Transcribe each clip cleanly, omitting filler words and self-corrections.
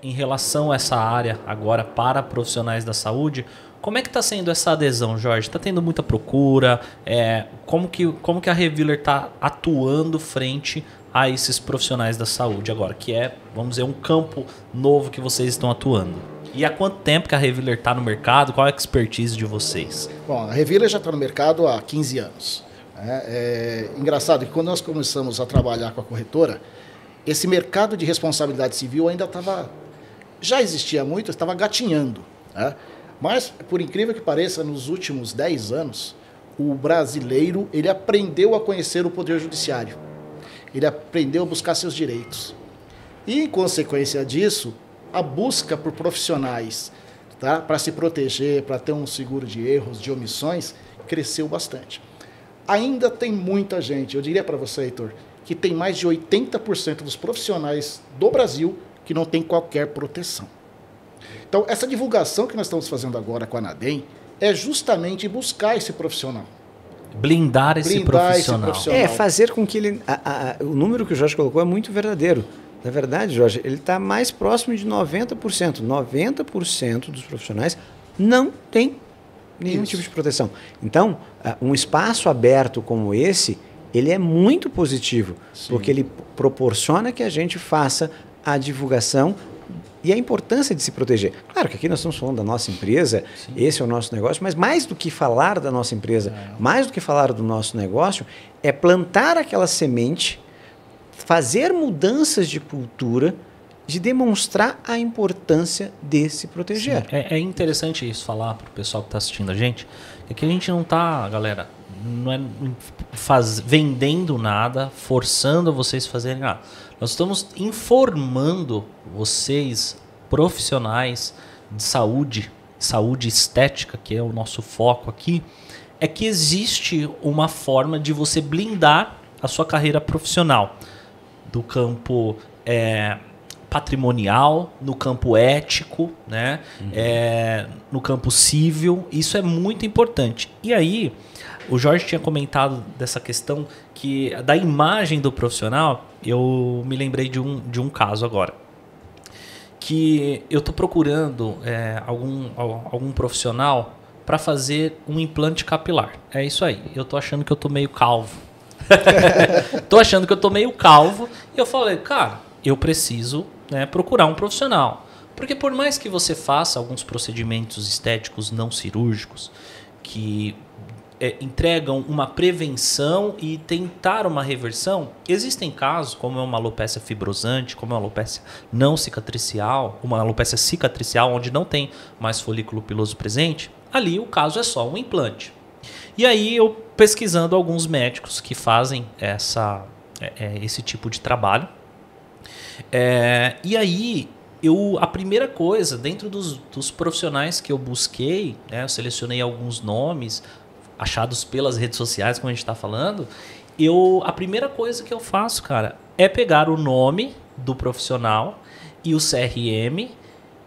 Em relação a essa área agora para profissionais da saúde, como é que está sendo essa adesão, Jorge? Está tendo muita procura? Como que a Reviller está atuando frente a esses profissionais da saúde agora? Que é, vamos dizer, um campo novo que vocês estão atuando. E há quanto tempo que a Reviller está no mercado? Qual é a expertise de vocês? Bom, a Reviller já está no mercado há 15 anos. É engraçado que quando nós começamos a trabalhar com a corretora, esse mercado de responsabilidade civil ainda estava... Já existia muito, estava gatinhando. Né? Mas, por incrível que pareça, nos últimos 10 anos, o brasileiro ele aprendeu a conhecer o Poder Judiciário. Ele aprendeu a buscar seus direitos. E, em consequência disso, a busca por profissionais, tá, para se proteger, para ter um seguro de erros, de omissões, cresceu bastante. Ainda tem muita gente, eu diria para você, Heitor, que tem mais de 80% dos profissionais do Brasil que não tem qualquer proteção. Então, essa divulgação que nós estamos fazendo agora com a Anadem é justamente buscar esse profissional. Blindar esse profissional. Fazer com que ele... o número que o Jorge colocou é muito verdadeiro. Na verdade, Jorge, ele está mais próximo de 90%. 90% dos profissionais não tem nenhum tipo de proteção. Então, um espaço aberto como esse, ele é muito positivo, porque ele proporciona que a gente faça a divulgação e a importância de se proteger. Claro que aqui nós estamos falando da nossa empresa, esse é o nosso negócio, mas mais do que falar da nossa empresa, mais do que falar do nosso negócio, é plantar aquela semente, fazer mudanças de cultura, de demonstrar a importância de se proteger. É interessante isso falar para o pessoal que está assistindo a gente, é que a gente não está, galera, não é vendendo nada, forçando vocês a fazerem nada. Nós estamos informando vocês, profissionais de saúde estética, que é o nosso foco aqui, é que existe uma forma de você blindar a sua carreira profissional do campo patrimonial, no campo ético, né? No campo civil. Isso é muito importante. E aí, o Jorge tinha comentado dessa questão da imagem do profissional. Eu me lembrei de um caso agora. Que eu estou procurando algum profissional para fazer um implante capilar. É isso aí. Eu estou achando que eu estou meio calvo. E eu falei, cara, eu preciso, né, procurar um profissional. Porque por mais que você faça alguns procedimentos estéticos não cirúrgicos que entregam uma prevenção e tentar uma reversão, existem casos, como é uma alopecia fibrosante, como é uma alopecia não cicatricial, uma alopecia cicatricial onde não tem mais folículo piloso presente, ali o caso é só um implante. E aí eu pesquisando alguns médicos que fazem esse tipo de trabalho, e aí a primeira coisa, dentro dos profissionais que eu busquei, né, eu selecionei alguns nomes achados pelas redes sociais, como a gente está falando, a primeira coisa que eu faço, cara, é pegar o nome do profissional e o CRM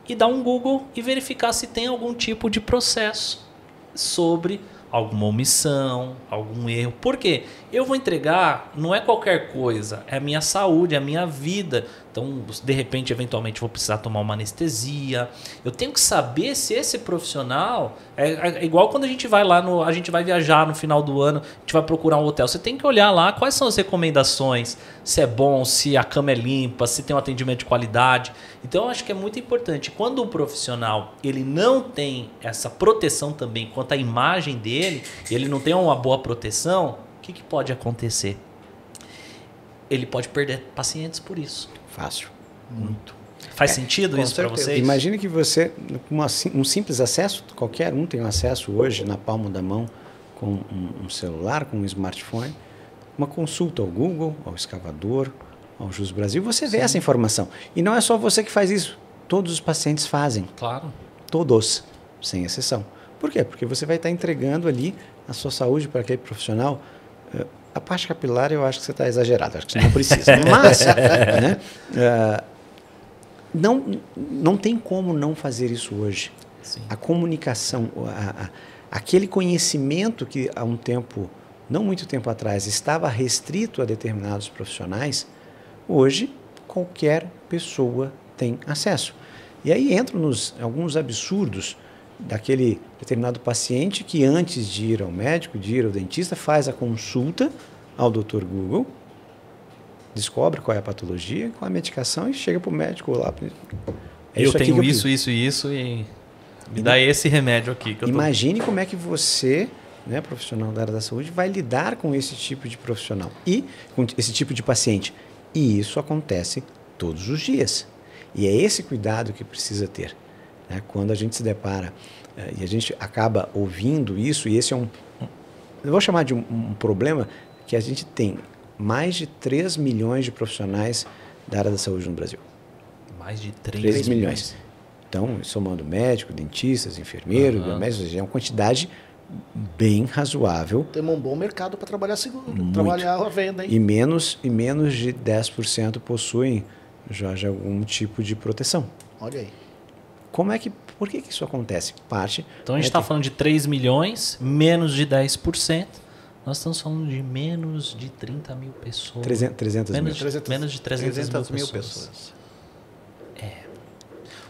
e dar um Google e verificar se tem algum tipo de processo sobre alguma omissão, algum erro. Por quê? Eu vou entregar, não é qualquer coisa, é a minha saúde, é a minha vida. Então, de repente, eventualmente, vou precisar tomar uma anestesia. Eu tenho que saber se esse profissional... É igual quando a gente vai lá, a gente vai viajar no final do ano, a gente vai procurar um hotel. Você tem que olhar lá quais são as recomendações, se é bom, se a cama é limpa, se tem um atendimento de qualidade. Então, eu acho que é muito importante. Quando o profissional ele não tem essa proteção também quanto à imagem dele, ele não tem uma boa proteção, o que pode acontecer? Ele pode perder pacientes por isso. Fácil. Muito. Faz sentido isso para vocês? Imagine que você, com um simples acesso, qualquer um tem um acesso hoje na palma da mão com um celular, com um smartphone, uma consulta ao Google, ao Escavador, ao Jus Brasil, você vê essa informação. E não é só você que faz isso. Todos os pacientes fazem. Claro. Todos, sem exceção. Por quê? Porque você vai estar entregando ali a sua saúde para aquele profissional. A parte capilar eu acho que você está exagerado, acho que você não precisa. Mas né, não tem como não fazer isso hoje. Sim. A comunicação, aquele conhecimento que há um tempo, não muito tempo atrás, estava restrito a determinados profissionais, hoje qualquer pessoa tem acesso. E aí entram alguns absurdos daquele determinado paciente que antes de ir ao médico, de ir ao dentista, faz a consulta ao Dr. Google, descobre qual é a patologia, qual é a medicação e chega para o médico lá. Eu tenho isso e me dá esse remédio aqui. Que Imagine como é que você, né, profissional da área da saúde, vai lidar com esse tipo de profissional e com esse tipo de paciente. E isso acontece todos os dias. E é esse cuidado que precisa ter. Né? Quando a gente se depara e a gente acaba ouvindo isso, e esse é eu vou chamar de um problema que a gente tem mais de 3 milhões de profissionais da área da saúde no Brasil. Mais de 3 milhões. Então, somando médicos, dentistas, enfermeiros, biomédicos, é uma quantidade bem razoável. Temos um bom mercado para trabalhar seguro, trabalhar a venda, hein? E menos de 10% possuem, Jorge, algum tipo de proteção. Olha aí. Por que isso acontece? Então a gente está falando de 3 milhões, menos de 10%. Nós estamos falando de menos de 30 mil pessoas. 300 mil. Menos de 300 mil pessoas.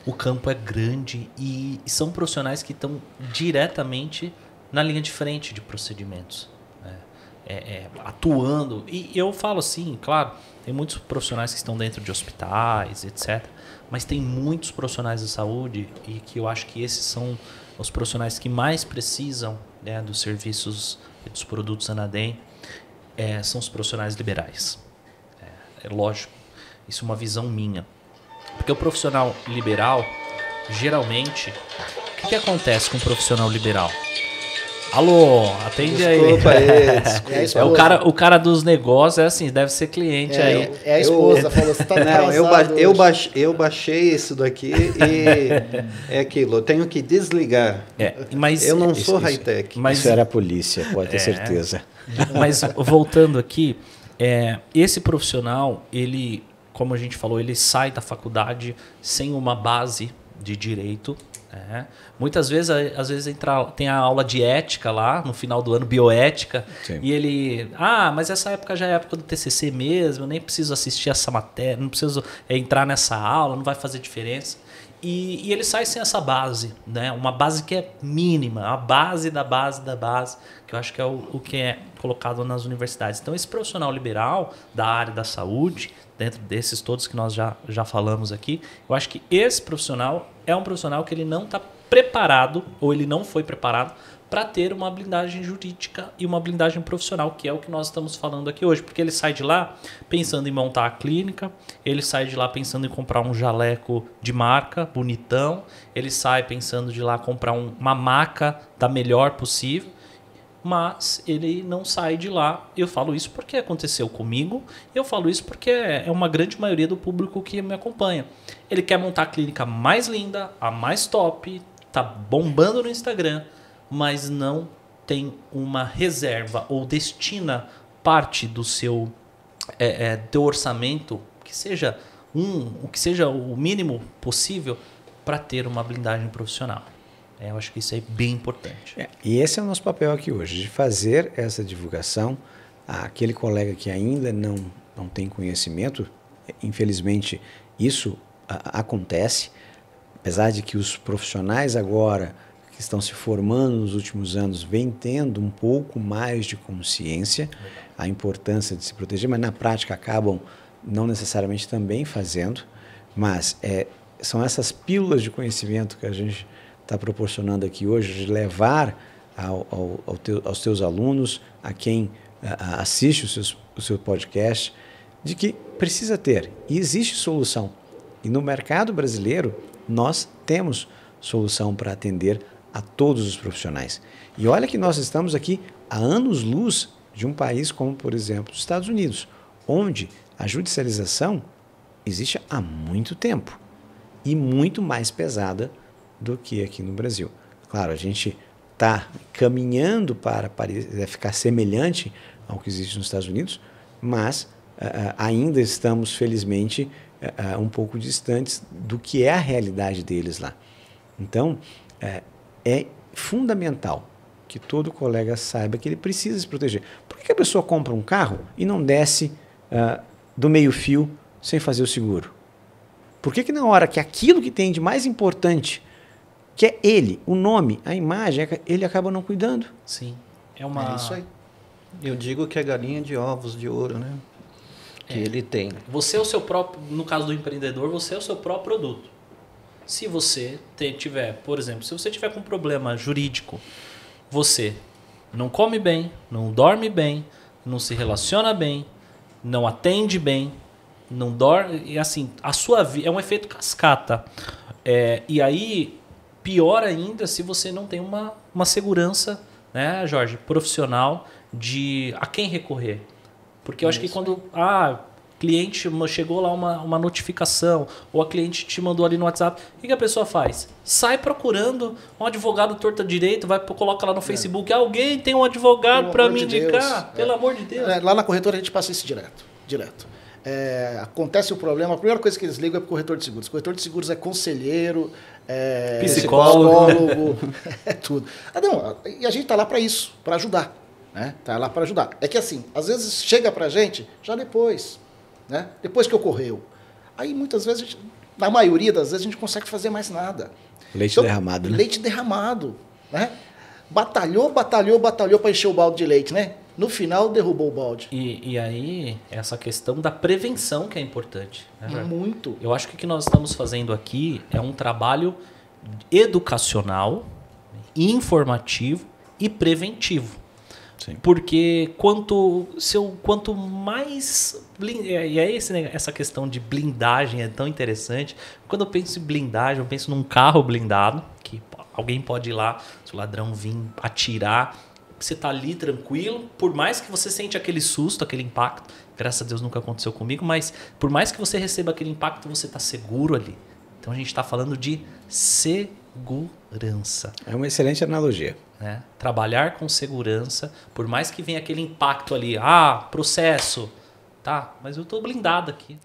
O campo é grande e são profissionais que estão diretamente na linha de frente de procedimentos, né? Atuando. E eu falo assim, claro, tem muitos profissionais que estão dentro de hospitais, etc. Mas tem muitos profissionais da saúde e que eu acho que esses são os profissionais que mais precisam, né, dos serviços e dos produtos Anadem, são os profissionais liberais. É lógico, isso é uma visão minha. Porque o profissional liberal, geralmente, o que acontece com o profissional liberal? Alô, atende desculpa aí. Desculpa. O cara dos negócios é assim, deve ser cliente aí. É a esposa, falou, você tá não, eu baixei isso daqui e é aquilo, eu tenho que desligar. Mas eu não sou high-tech. Isso era a polícia, pode ter certeza. Mas voltando aqui, esse profissional, ele, como a gente falou, ele sai da faculdade sem uma base de direito. Muitas vezes, às vezes tem a aula de ética lá, no final do ano, bioética, Sim. E ele... mas essa época já é a época do TCC mesmo, eu nem preciso assistir essa matéria, não preciso entrar nessa aula, não vai fazer diferença. E ele sai sem essa base, né? Uma base que é mínima, a base da base da base, que eu acho que é o que é colocado nas universidades. Então, esse profissional liberal da área da saúde, dentro desses todos que nós já falamos aqui, eu acho que esse profissional é um profissional que ele não está preparado, ou ele não foi preparado, para ter uma blindagem jurídica e uma blindagem profissional, que é o que nós estamos falando aqui hoje. Porque ele sai de lá pensando em montar a clínica, ele sai de lá pensando em comprar um jaleco de marca, bonitão, ele sai pensando de lá comprar uma maca da melhor possível, mas ele não sai de lá. Eu falo isso porque aconteceu comigo, eu falo isso porque é uma grande maioria do público que me acompanha. Ele quer montar a clínica mais linda, a mais top, tá bombando no Instagram, mas não tem uma reserva ou destina parte do seu do orçamento que seja o mínimo possível para ter uma blindagem profissional. Eu acho que isso é bem importante. E esse é o nosso papel aqui hoje, de fazer essa divulgação àquele colega que ainda não tem conhecimento. Infelizmente, isso acontece, apesar de que os profissionais agora que estão se formando nos últimos anos vêm tendo um pouco mais de consciência a importância de se proteger, mas na prática acabam não necessariamente também fazendo, mas são essas pílulas de conhecimento que a gente está proporcionando aqui hoje, de levar aos teus alunos, a quem assiste o seu podcast, de que precisa ter, e existe solução. E no mercado brasileiro, nós temos solução para atender a todos os profissionais. E olha que nós estamos aqui há anos-luz de um país como, por exemplo, os Estados Unidos, onde a judicialização existe há muito tempo e muito mais pesada do que aqui no Brasil. Claro, a gente está caminhando para ficar semelhante ao que existe nos Estados Unidos, mas ainda estamos, felizmente, um pouco distantes do que é a realidade deles lá. Então, é fundamental que todo colega saiba que ele precisa se proteger. Por que a pessoa compra um carro e não desce do meio-fio sem fazer o seguro? Por que na hora que aquilo que tem de mais importante, que é ele, o nome, a imagem, ele acaba não cuidando? Sim. É isso aí. Eu digo que é galinha de ovos de ouro, né? Que ele tem. Você é o seu próprio, no caso do empreendedor, você é o seu próprio produto. Se você tiver, por exemplo, se você tiver com um problema jurídico, você não come bem, não dorme bem, não se relaciona bem, não atende bem, não dorme, e assim, a sua vida é um efeito cascata. E aí, pior ainda se você não tem uma segurança, né, Jorge, profissional de a quem recorrer. Porque eu acho que quando cliente chegou lá uma notificação, ou a cliente te mandou ali no WhatsApp, o que a pessoa faz? Sai procurando um advogado torto direito, coloca lá no Facebook, alguém tem um advogado para me indicar? Pelo amor de Deus. Lá na corretora a gente passa isso direto. Acontece o problema, a primeira coisa que eles ligam é para o corretor de seguros. O corretor de seguros é conselheiro, psicólogo, é tudo. E a gente está lá para isso, para ajudar. Né? Tá lá para ajudar. É que assim, às vezes chega para a gente já depois, né? Depois que ocorreu. Aí muitas vezes, na maioria das vezes, a gente não consegue fazer mais nada. Leite derramado, né? Leite derramado, né? Batalhou para encher o balde de leite, né? No final derrubou o balde. E aí, essa questão da prevenção que é importante. Né? Muito. Eu acho que o que nós estamos fazendo aqui é um trabalho educacional, informativo e preventivo. Sim. Porque quanto mais... E aí essa questão de blindagem é tão interessante. Quando eu penso em blindagem, eu penso num carro blindado, que alguém pode ir lá, se o ladrão vir atirar, você está ali tranquilo, por mais que você sente aquele susto, aquele impacto, graças a Deus nunca aconteceu comigo, mas por mais que você receba aquele impacto, você está seguro ali. Então a gente está falando de segurança. É uma excelente analogia. Né? Trabalhar com segurança, por mais que venha aquele impacto ali, processo, tá, mas eu estou blindado aqui.